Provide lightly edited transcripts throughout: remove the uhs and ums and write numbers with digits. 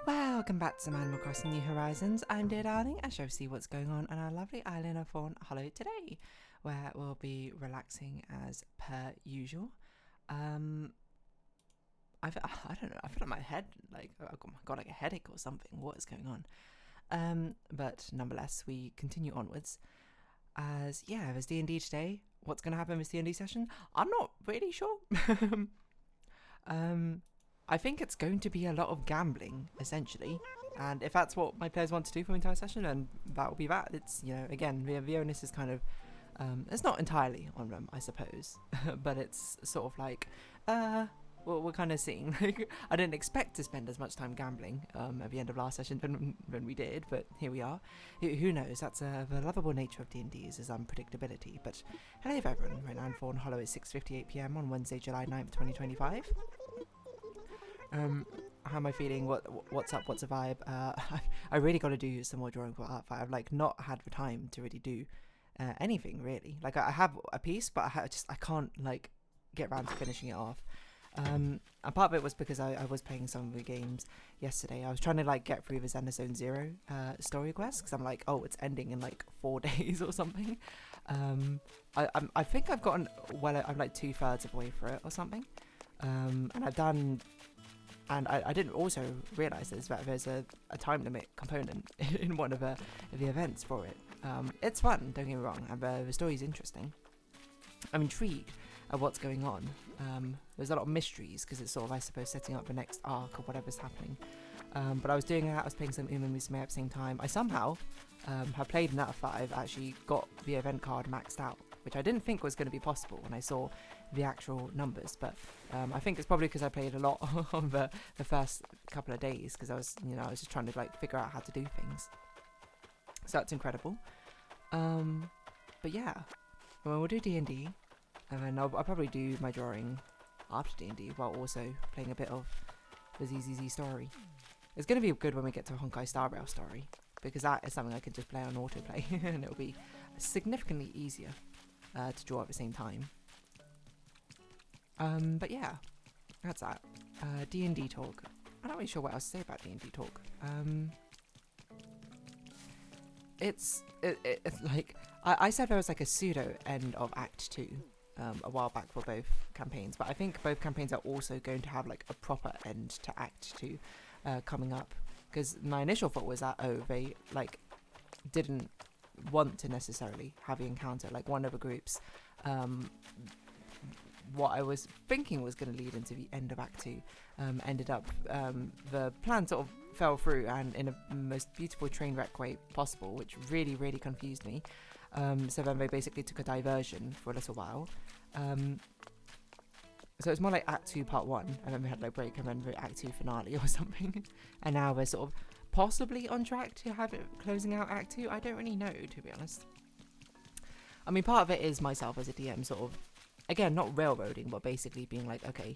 Welcome back to some Animal Crossing New Horizons. I'm Dear Darling. I shall see what's going on our lovely island of Fawnhallow today, where we'll be relaxing as per usual. I don't know. I feel like my head, like I've got like a headache or something. What is going on? But nonetheless, we continue onwards. There's D&D today. What's going to happen with D&D session? I'm not really sure. I think it's going to be a lot of gambling, essentially. And if that's what my players want to do for the entire session, then that will be that. It's, again, the onus is kind of, it's not entirely on them, I suppose. But it's sort of like, we're kind of seeing. I didn't expect to spend as much time gambling at the end of last session than we did, but here we are. Who knows? That's the lovable nature of D&D is unpredictability. But hello everyone, right now in Fawnhallow at 6:58 PM on Wednesday, July 9th, 2025. How am I feeling? What's up? What's a vibe? I really got to do some more drawing for Art Fight. I've like not had the time to really do anything really. Like I have a piece, but I can't like get around to finishing it off. And part of it was because I was playing some of the games yesterday. I was trying to like get through the Zender Zone Zero story quest because I'm like, oh, it's ending in like 4 days or something. I think I've gotten I'm like 2/3 of the way through it or something. And I've done. And I didn't also realise that there's a time limit component in one of the events for it. It's fun, don't get me wrong, and the story's interesting. I'm intrigued at what's going on. There's a lot of mysteries because it's sort of, I suppose, setting up the next arc or whatever's happening. But I was doing that, I was playing some Uma Musume at the same time. I somehow have played in that 5, actually got the event card maxed out, which I didn't think was going to be possible when I saw the actual numbers, but I think it's probably because I played a lot on the first couple of days because I was just trying to like figure out how to do things. So that's incredible. But yeah, well, we'll do D&D, and then I'll probably do my drawing after D&D while also playing a bit of the ZZZ story. It's going to be good when we get to Honkai Star Rail story because that is something I can just play on autoplay and it'll be significantly easier to draw at the same time. But yeah, that's that. D&D talk. I'm not really sure what else to say about D&D talk. It's like I said there was like a pseudo end of Act 2 a while back for both campaigns, but I think both campaigns are also going to have like a proper end to Act 2 coming up, because my initial thought was that they like didn't want to necessarily have the encounter. Like one of the groups, what I was thinking was going to lead into the end of Act 2 ended up, the plan sort of fell through and in the most beautiful train wreck way possible, which really, really confused me. So then they basically took a diversion for a little while. So it's more like Act 2 Part 1, and then we had like break and then the Act 2 finale or something. And now we're sort of possibly on track to have it closing out Act 2. I don't really know, to be honest. I mean, part of it is myself as a DM sort of, again, not railroading, but basically being like, okay,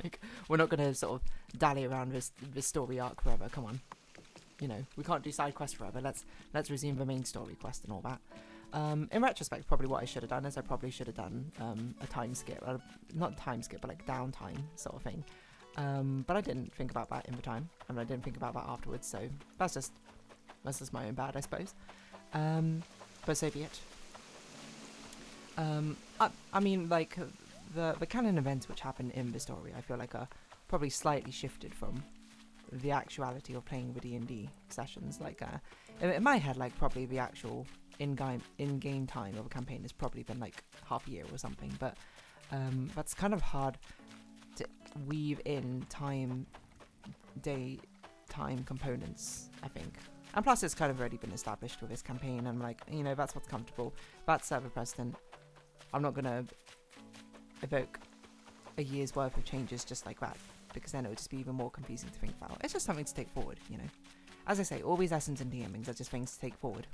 like, we're not going to sort of dally around this story arc forever, come on. We can't do side quests forever, let's resume the main story quest and all that. In retrospect, probably what I should have done is I probably should have done a time skip, not time skip, but like downtime sort of thing. But I didn't think about that in the time, and I didn't think about that afterwards, so that's just my own bad, I suppose. But so be it. I mean, like, the canon events which happen in the story, I feel like are probably slightly shifted from the actuality of playing the D&D sessions. Like, in my head, like, probably the actual in-game time of a campaign has probably been, like, half a year or something, but that's kind of hard to weave in time components, I think. And plus, it's kind of already been established with this campaign, and, like, that's what's comfortable. That's server precedent. I'm not going to evoke a year's worth of changes just like that, because then it would just be even more confusing to think about. It's just something to take forward, As I say, all these lessons and DMings are just things to take forward.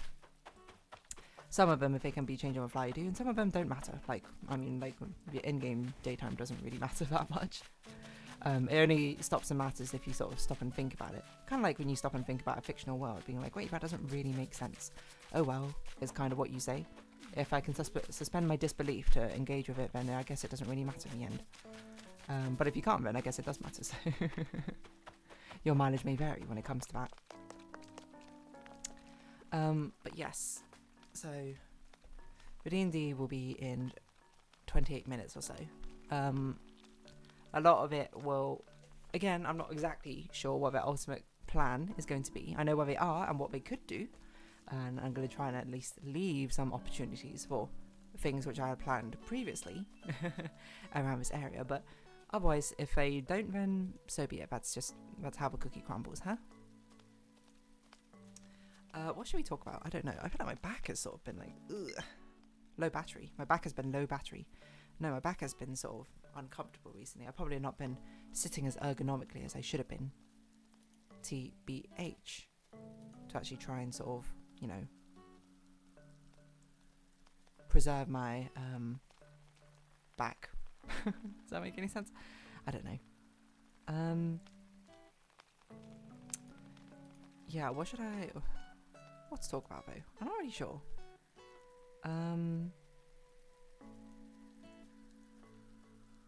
Some of them, if they can be changed on the fly, you do, and some of them don't matter. Like, I mean, like, the in-game daytime doesn't really matter that much. It only stops and matters if you sort of stop and think about it. Kind of like when you stop and think about a fictional world, being like, wait, that doesn't really make sense. Oh well, is kind of what you say. If I can suspend my disbelief to engage with it, then I guess it doesn't really matter in the end. But if you can't, then I guess it does matter. So your mileage may vary when it comes to that. But yes, so the D&D will be in 28 minutes or so. A lot of it will, again, I'm not exactly sure what their ultimate plan is going to be. I know where they are and what they could do, and I'm going to try and at least leave some opportunities for things which I had planned previously around this area. But otherwise, if they don't, then so be it. That's how the cookie crumbles, huh? What should we talk about? I don't know. I feel like my back has sort of been like, ugh, low battery. My back has been low battery. No, my back has been sort of uncomfortable recently. I've probably not been sitting as ergonomically as I should have been. TBH. To actually try and sort of, you know, preserve my back. Does that make any sense? I don't know. Yeah, what to talk about though? I'm not really sure.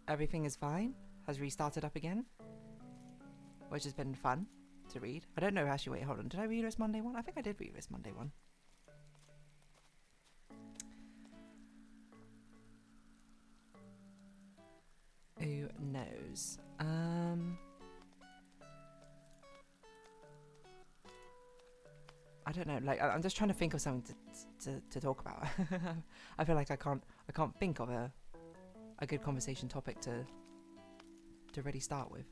Everything is fine. Has restarted up again, which has been fun to read. I don't know actually. Wait, hold on. Did I read this Monday one? I think I did read this Monday one. Who knows? I don't know. Like, I'm just trying to think of something to talk about. I feel like I can't think of a good conversation topic to really start with.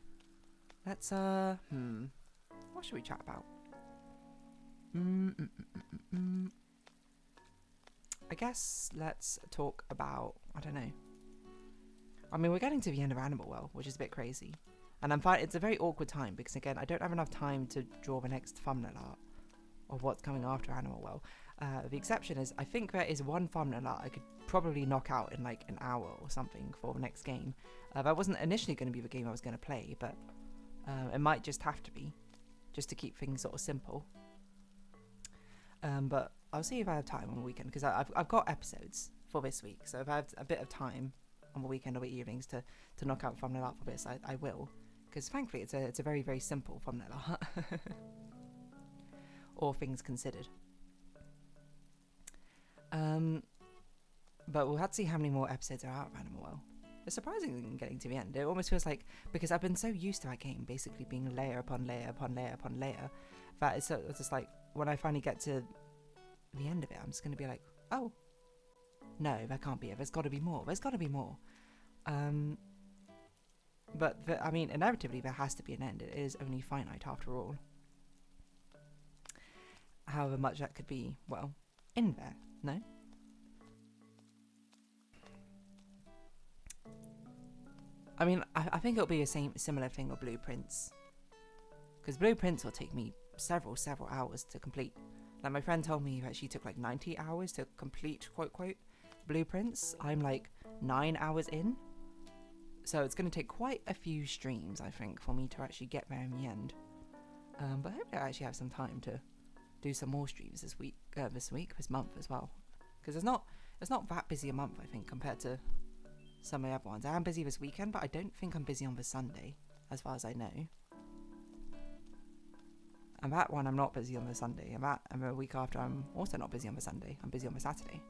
Let's what should we chat about? I guess let's talk about, I don't know. I mean, we're getting to the end of Animal Well, which is a bit crazy. And I'm fine. It's a very awkward time because, again, I don't have enough time to draw the next thumbnail art of what's coming after Animal Well. The exception is, I think there is one thumbnail art I could probably knock out in like an hour or something for the next game. That wasn't initially going to be the game I was going to play, but it might just have to be, just to keep things sort of simple. But I'll see if I have time on the weekend, because I've got episodes for this week, so if I have a bit of time on the weekend or the evenings to knock out thumbnail art for this, I will, because frankly it's a very, very simple thumbnail art. All things considered. But we'll have to see how many more episodes are out of Animal Well. It's surprising getting to the end. It almost feels like, because I've been so used to that game basically being layer upon layer upon layer upon layer, that it's just like, when I finally get to the end of it, I'm just going to be like, oh, no, that can't be it. There's got to be more. There's got to be more. But I mean, inevitably there has to be an end. It is only finite after all. However much that could be, well, in there, no? I mean, I think it'll be a similar thing with Blueprints. Because Blueprints will take me several hours to complete. Like, my friend told me that she took like 90 hours to complete, quote, Blueprints. I'm like 9 hours in. So it's going to take quite a few streams, I think, for me to actually get there in the end. But hopefully I actually have some time to do some more streams this month as well. Because it's not that busy a month, I think, compared to some of the other ones. I am busy this weekend, but I don't think I'm busy on the Sunday, as far as I know. And that one, I'm not busy on the Sunday. And the week after, I'm also not busy on the Sunday. I'm busy on the Saturday.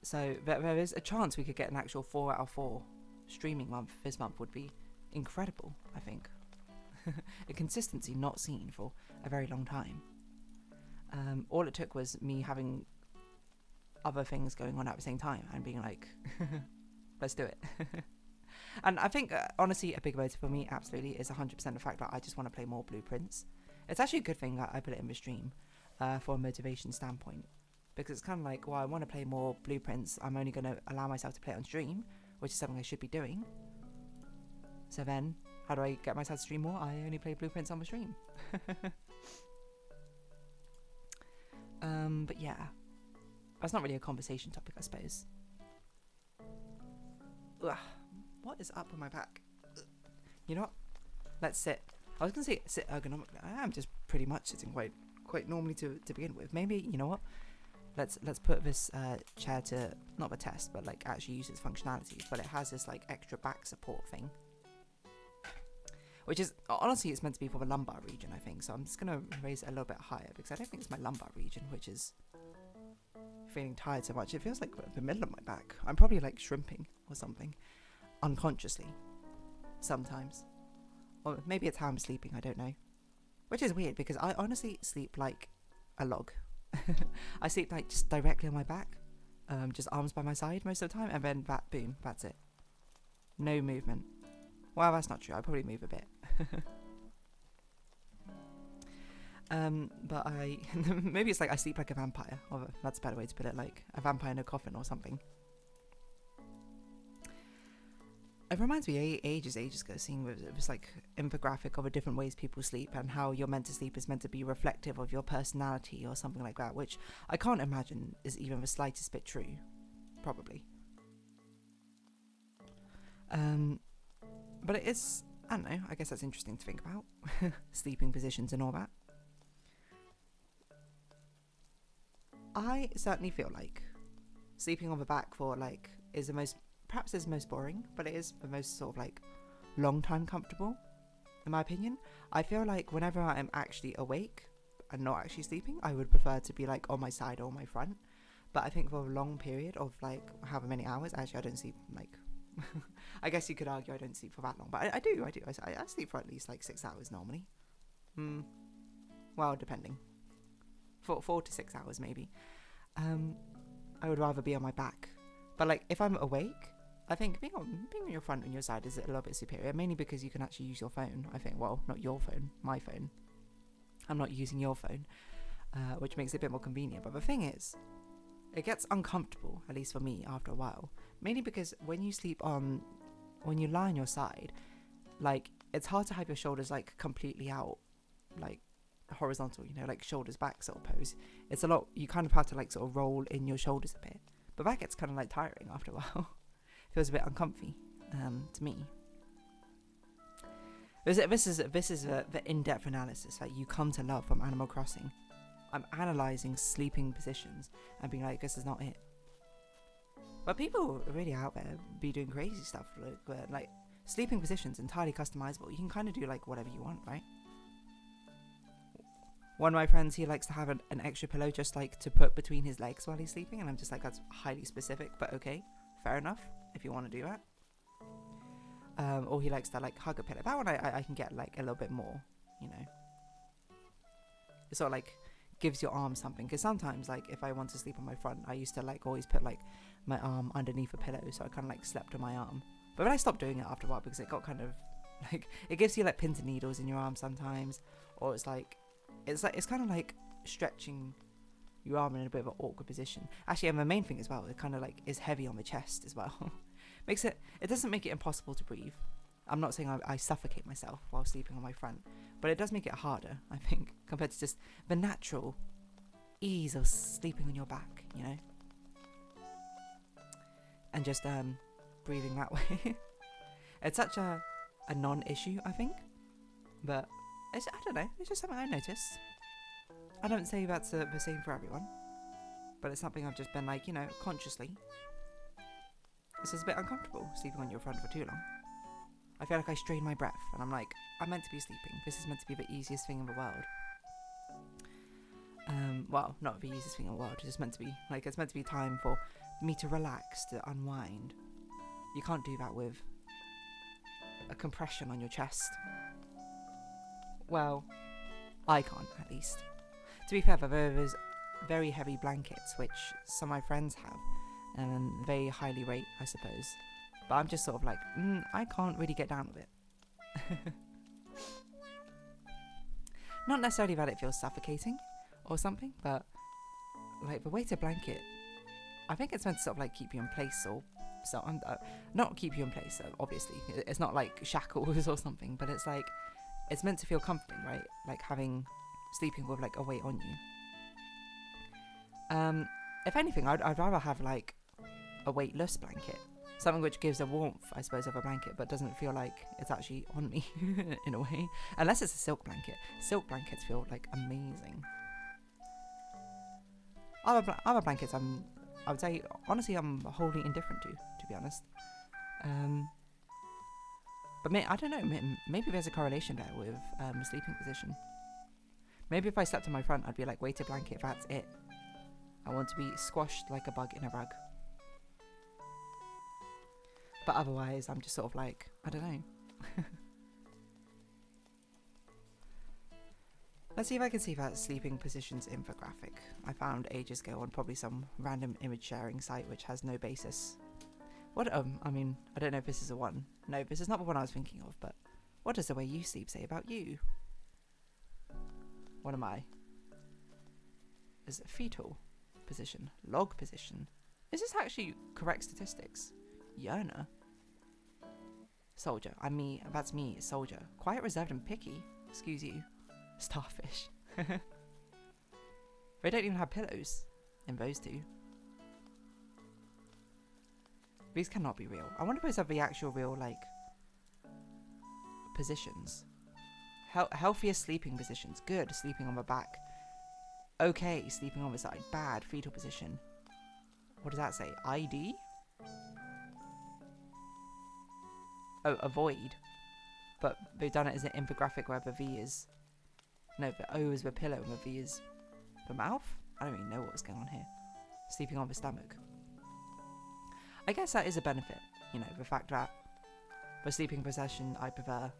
So there is a chance we could get an actual 4 out of 4 streaming month. This month would be incredible, I think. A consistency not seen for a very long time. All it took was me having other things going on at the same time and being like, let's do it. And I think, honestly, a big motive for me, absolutely, is 100% the fact that I just want to play more Blueprints. It's actually a good thing that I put it in the stream for a motivation standpoint. Because it's kind of like, well, I want to play more Blueprints. I'm only going to allow myself to play it on stream, which is something I should be doing. So then, how do I get myself to stream more? I only play Blueprints on the stream. But yeah, that's not really a conversation topic, I suppose. Ugh. What is up with my back? You know what? Let's sit. I was going to say sit ergonomically. I am just pretty much sitting quite normally to begin with. Maybe, you know what? Let's put this chair to, not the test, but like actually use its functionalities. But it has this like extra back support thing. which is honestly it's meant to be for the lumbar region, I think. So I'm just gonna raise it a little bit higher because I don't think it's my lumbar region, which is feeling tired so much. It feels like the middle of my back. I'm probably like shrimping or something unconsciously sometimes, or maybe it's how I'm sleeping. I don't know, which is weird because I honestly sleep like a log. I sleep like just directly on my back, just arms by my side most of the time, and then boom, that's it. No movement. Well, that's not true. I probably move a bit. But maybe it's like I sleep like a vampire, or that's a better way to put it, like a vampire in a coffin or something. It reminds me ages ago seeing it was like infographic of the different ways people sleep and how you're meant to sleep is meant to be reflective of your personality or something like that, which I can't imagine is even the slightest bit true, probably. But it is, I don't know, I guess that's interesting to think about. Sleeping positions and all that. I certainly feel like sleeping on the back for like is the most, perhaps is the most boring, but it is the most sort of like long time comfortable, in my opinion. I feel like whenever I am actually awake and not actually sleeping, I would prefer to be like on my side or my front. But I think for a long period of like however many hours, actually I don't sleep like I guess you could argue I don't sleep for that long, but I do. I sleep for at least like 6 hours normally. Well, depending. 4 to 6 hours maybe. I would rather be on my back, but like if I'm awake, I think being on your front and your side is a little bit superior, mainly because you can actually use your phone. I think, well, not your phone, my phone. I'm not using your phone, which makes it a bit more convenient. But the thing is, it gets uncomfortable, at least for me, after a while. Mainly because when you lie on your side, like it's hard to have your shoulders like completely out, like horizontal, you know, like shoulders back sort of pose. It's a lot, you kind of have to like sort of roll in your shoulders a bit. But that gets kind of like tiring after a while. It feels a bit uncomfy to me. This is the in-depth analysis that you come to love from Animal Crossing. I'm analysing sleeping positions and being like, this is not it. But people are really out there be doing crazy stuff, like sleeping positions entirely customizable. You can kind of do like whatever you want, right? One of my friends, he likes to have an extra pillow just like to put between his legs while he's sleeping, and I'm just like, that's highly specific, but okay, fair enough if you want to do that. Or he likes to like hug a pillow. That one I can get like a little bit more, you know. It sort of like gives your arm something, because sometimes like if I want to sleep on my front, I used to like always put like my arm underneath a pillow, so I kind of like slept on my arm. But then I stopped doing it after a while because it got kind of like, it gives you like pins and needles in your arm sometimes, or it's kind of like stretching your arm in a bit of an awkward position. Actually, and the main thing as well, it kind of like is heavy on the chest as well. It doesn't make it impossible to breathe. I'm not saying I suffocate myself while sleeping on my front, but it does make it harder, I think, compared to just the natural ease of sleeping on your back, you know? And just breathing that way. It's such a non-issue, I think, but I don't know, it's just something I noticed. I don't say that's the same for everyone, but it's something I've just been like, you know, consciously. This is a bit uncomfortable, sleeping on your front for too long. I feel like I strain my breath, and I'm like, I'm meant to be sleeping. This is meant to be the easiest thing in the world. Well, not the easiest thing in the world. It's just meant to be, like, it's meant to be time for me to relax, to unwind. You can't do that with a compression on your chest. Well, I can't, at least. To be fair, there's very heavy blankets, which some of my friends have, and they highly rate, I suppose. But I'm just sort of like, I can't really get down with it. Not necessarily that it feels suffocating or something, but like the weighted blanket, I think it's meant to sort of like keep you in place, or so. Not keep you in place, obviously. It's not like shackles or something, but it's like, it's meant to feel comforting, right? Like sleeping with like a weight on you. If anything, I'd rather have like a weightless blanket. Something which gives a warmth, I suppose, of a blanket, but doesn't feel like it's actually on me, in a way. Unless it's a silk blanket. Silk blankets feel, like, amazing. Other blankets, I would say, honestly, I'm wholly indifferent to be honest. But But I don't know, maybe there's a correlation there with sleeping position. Maybe if I slept on my front, I'd be like, weighted blanket, that's it. I want to be squashed like a bug in a rug. But otherwise, I'm just sort of like, I don't know. Let's see if I can see that sleeping positions infographic I found ages ago on probably some random image sharing site which has no basis. What, I mean, I don't know if this is the one. No, this is not the one I was thinking of, but what does the way you sleep say about you? What am I? Is it fetal position? Log position? Is this actually correct statistics? Yearner? Soldier. That's me, soldier. Quiet, reserved and picky. Excuse you. Starfish. They don't even have pillows in those two. These cannot be real. I wonder if those are the actual real, like, positions. Healthiest sleeping positions. Good, sleeping on the back. Okay, sleeping on the side. Bad, fetal position. What does that say? ID? Oh, avoid. But they've done it as an infographic where the V is... No, the O is the pillow and the V is the mouth? I don't even know what's going on here. Sleeping on the stomach. I guess that is a benefit. You know, the fact that the sleeping position I prefer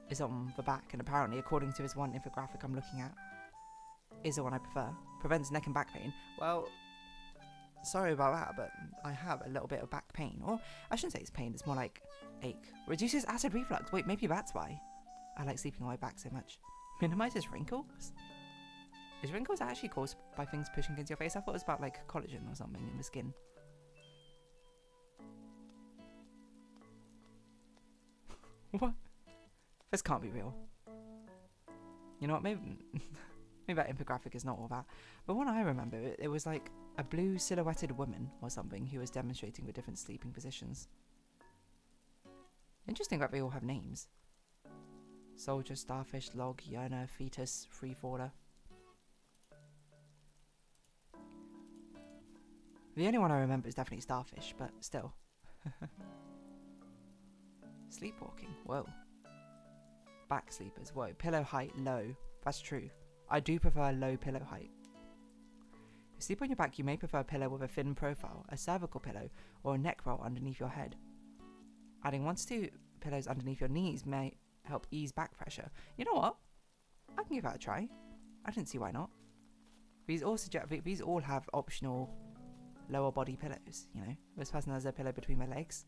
is on the back, and apparently, according to this one infographic I'm looking at, is the one I prefer. Prevents neck and back pain. Well, sorry about that, but I have a little bit of back pain. Or, I shouldn't say it's pain, it's more like ache. Reduces acid reflux. Wait, maybe that's why I like sleeping on my back so much. Minimizes wrinkles? Is wrinkles actually caused by things pushing against your face? I thought it was about like collagen or something in the skin. What? This can't be real. You know what, maybe that infographic is not all that. But when I remember, it was like a blue silhouetted woman or something who was demonstrating the different sleeping positions. Interesting that they all have names. Soldier, starfish, log, yearner, fetus, freefaller. The only one I remember is definitely starfish, but still. Sleepwalking, whoa. Back sleepers, whoa. Pillow height, low. That's true. I do prefer low pillow height. If you sleep on your back, you may prefer a pillow with a thin profile, a cervical pillow, or a neck roll underneath your head. Adding 1 to 2 pillows underneath your knees may help ease back pressure. You know what? I can give that a try. I didn't see why not. These all have optional lower body pillows, you know. This person has a pillow between their legs.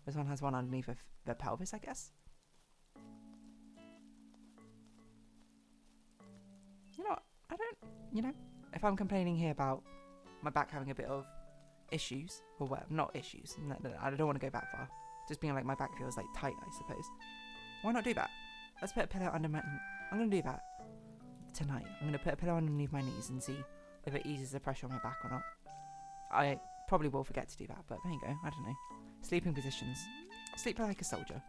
This one has one underneath their pelvis, I guess. You know what? I don't, you know, if I'm complaining here about my back having a bit of issues, or what, not issues, no, I don't want to go that far. Just being like my back feels like tight, I suppose. Why not do that? Let's put a pillow under my... I'm going to do that tonight. I'm going to put a pillow underneath my knees and see if it eases the pressure on my back or not. I probably will forget to do that, but there you go. I don't know. Sleeping positions. Sleep like a soldier.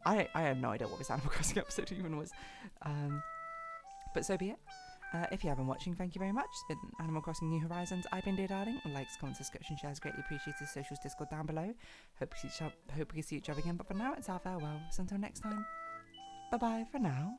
I have no idea what this Animal Crossing episode even was. But so be it. If you have been watching, thank you very much. It's been Animal Crossing New Horizons. I've been Dear Darling. Likes, comments, subscription, shares greatly appreciated. Socials, Discord down below. Hope we see each other again. But for now, it's our farewell. So until next time, bye bye for now.